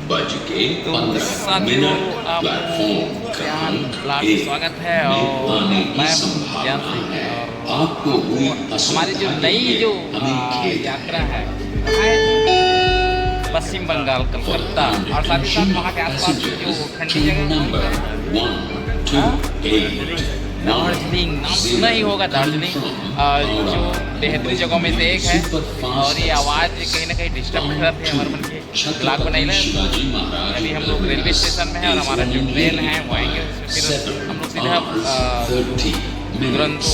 बज के तो 15 साथियों मिनट आपको ज्ञान लाभ से स्वागत है और मैं हूँ ज्ञान सिंह और आपको हुई हमारी जो नई जो यात्रा है पश्चिम बंगाल कलकत्ता और साथ ही साथ वहाँ के आसपास की जो ठंडी जगह दार्जिलिंग नाम सुना ही होगा। दार्जिलिंग जो बेहतरीन जगहों में से एक है और ये आवाज़ कहीं ना कहीं डिस्टर्ब कर रहे थे हमारे मन के ब्लॉग बनाई ले। अभी हम लोग रेलवे स्टेशन में है और हमारा जो ट्रेन है वो आएंगे फिर हम लोग सीधा दुरंतो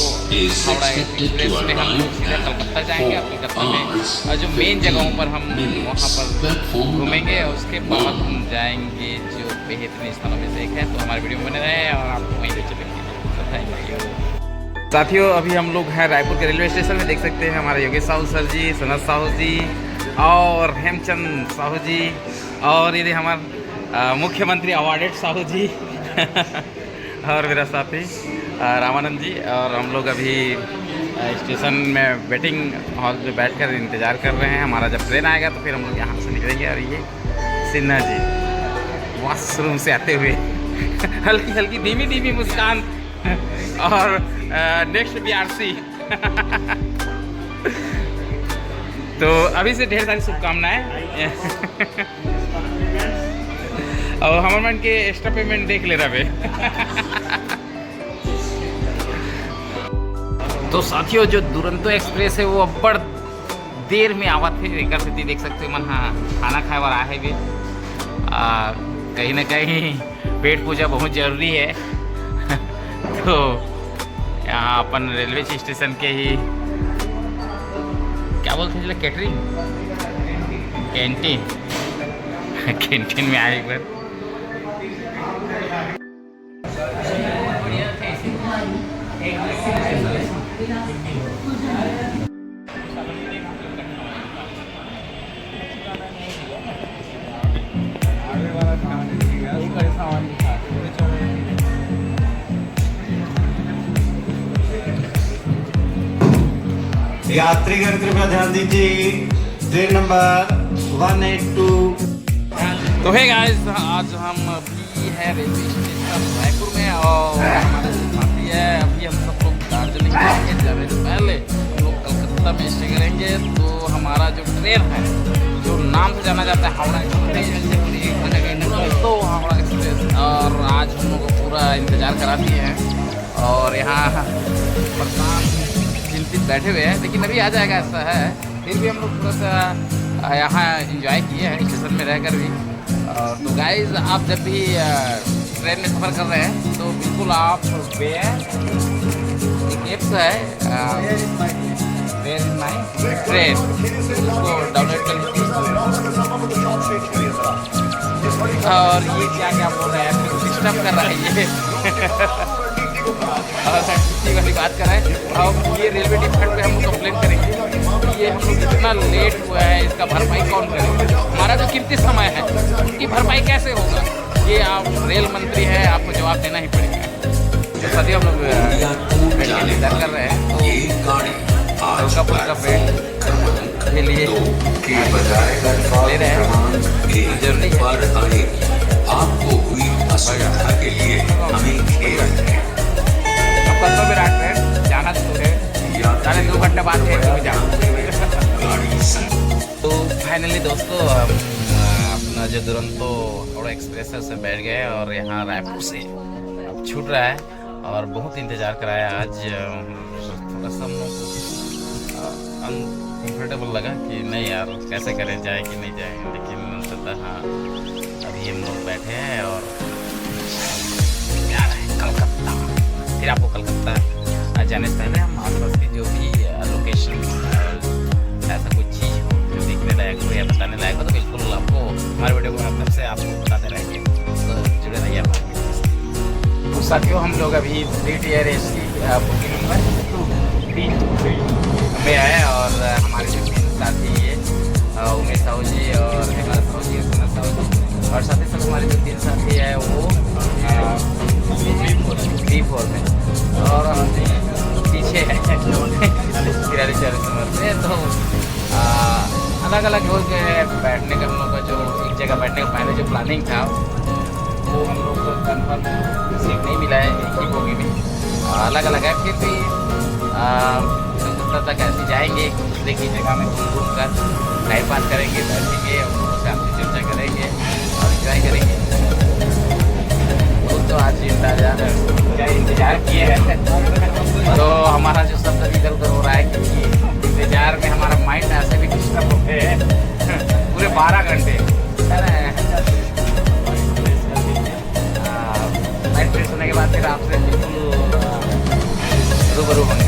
हावड़ा एक्सप्रेस में हम लोग सीधा कलकत्ता जाएंगे और कलकत्ता में जो मेन जगहों पर हम वहाँ पर घूमेंगे और उसके बाद हम जाएंगे जो बेहतरीन स्थानों में से एक है। तो हमारे वीडियो में बने रहे और आपको वहीं ले चलेंगे। साथियों अभी हम लोग हैं रायपुर के रेलवे स्टेशन में। देख सकते हैं हमारे योगेश साहू सर जी, सनत साहू जी और हेमचंद साहू जी और ये हमारे मुख्यमंत्री अवार्डेड साहू जी और मेरा साथी रामानंद जी। और हम लोग अभी स्टेशन में वेटिंग हॉल में बैठकर इंतज़ार कर रहे हैं। हमारा जब ट्रेन आएगा तो फिर हम लोग यहाँ से निकलेंगे। और ये सिन्हा जी वॉशरूम से आते हुए हल्की हल्की धीमी धीमी मुस्कान और नेक्स्ट BRC तो अभी से ढेर सारी शुभकामनाएं और हमारे मन के एक्स्ट्रा पेमेंट देख ले रहे तो साथियों जो दुरंतो एक्सप्रेस है वो अब्बड़ देर में आवत है। एक स्थिति देख सकते हो मन हाँ खाना खाए और आए भी कहीं ना कहीं पेट पूजा बहुत जरूरी है। तो यहाँ अपन रेलवे स्टेशन के ही क्या बोलते हैं कैटरिंग कैंटीन कैंटीन में आए एक बार। यात्रीगण कृपया ध्यान दीजिए ट्रेन नंबर 182। तो है गाइस आज हम अभी है रेलवे स्टेशन रायपुर में और हमारे साथी है। अभी हम सब लोग दार्जिलिंग जाएंगे। जाने से पहले हम लोग कलकत्ता में स्टे करेंगे। तो हमारा जो ट्रेन है जो नाम से जाना जाता है हावड़ा एक्सप्रेस तो हावड़ा एक्सप्रेस और आज हम लोग को पूरा इंतज़ार करा दिए हैं और यहाँ परेशान चिंतित बैठे हुए हैं लेकिन अभी आ जाएगा ऐसा है। फिर भी हम लोग थोड़ा सा यहाँ इंजॉय किए हैं स्टेशन में रहकर भी। तो गाइज आप जब भी ट्रेन में सफ़र कर रहे हैं तो बिल्कुल आप एक ऐप्स है वेयर इज माई ट्रेन उसको डाउनलोड कर लीजिए। और ये क्या क्या बोल रहे हैं फिर डिस्टर्ब कर रहा है ये और किसी वाली बात कर रहे हैं। अब ये रेलवे डिपार्टमेंट पे हम लोग कंप्लेन करेंगे ये हम लोग जितना लेट हुआ है इसका भरपाई कौन करेगा। हमारा जो कीमती समय है उसकी भरपाई कैसे होगा ये आप रेल मंत्री हैं आपको जवाब देना ही पड़ेगा। जो सदी हम लोग इंतजार कर रहे हैं तो हल्का फुल्का पेट के लिए ले रहे हैं जरूरी है। आपको हुई असुविधा के लिए हमें खेद है। कल विराट है जाना तो है साढ़े 2 घंटे बाद है तो फाइनली दोस्तों अपना जो दुरंतो हावड़ा एक्सप्रेस है उससे बैठ गए और यहाँ रायपुर से अब छूट रहा है और बहुत इंतज़ार कराया आज। थोड़ा सा हम लोग अनकम्फर्टेबल लगा कि नहीं यार कैसे करें जाए कि नहीं जाए लेकिन अंततः हाँ अभी हम लोग बैठे हैं और जा रहे हैं कलकत्ता। फिर आपको कलकत्ता जाने से पहले हम आसपास की जो भी लोकेशन ऐसा कुछ चीज़ हो जो देखने लायक हो या बताने लायक हो तो बिल्कुल आपको हमारे वीडियो के माध्यम से आपको बताते रहेंगे। तो जुड़े रहिए हमारे। तो साथियों हम लोग अभी 3 टियर AC बुकिंग नंबर 3 में आए और हमारे जो 3 साथी है उमेश साहू जी और हेमंत साहू जी सनत साहू जी और साथ ही साथ हमारे जो 3 साथी है वो D4 में और पीछे है 43-44 नंबर पे। तो अलग अलग हो के बैठने का हम लोग का जो एक जगह बैठने का पहले जो प्लानिंग था वो हम लोग को कन्फर्म सीट नहीं मिला है, एक ही बोगी में अलग अलग है। फिर भी तक ऐसे जाएंगे दूसरे की जगह में घूम कर टाइम पास करेंगे, बैठेंगे और उनको से आपसे चर्चा करेंगे और इंजॉय करेंगे। तो आज क्या इंतजार किए हैं तो हमारा जो सब इधर उधर हो रहा है, क्योंकि इंतजार में हमारा माइंड ऐसे भी डिस्टर्ब हो गए हैं पूरे 12 घंटे है ना। माइंड फ्रेश होने के बाद फिर आपसे बिल्कुल रूबरू होंगे।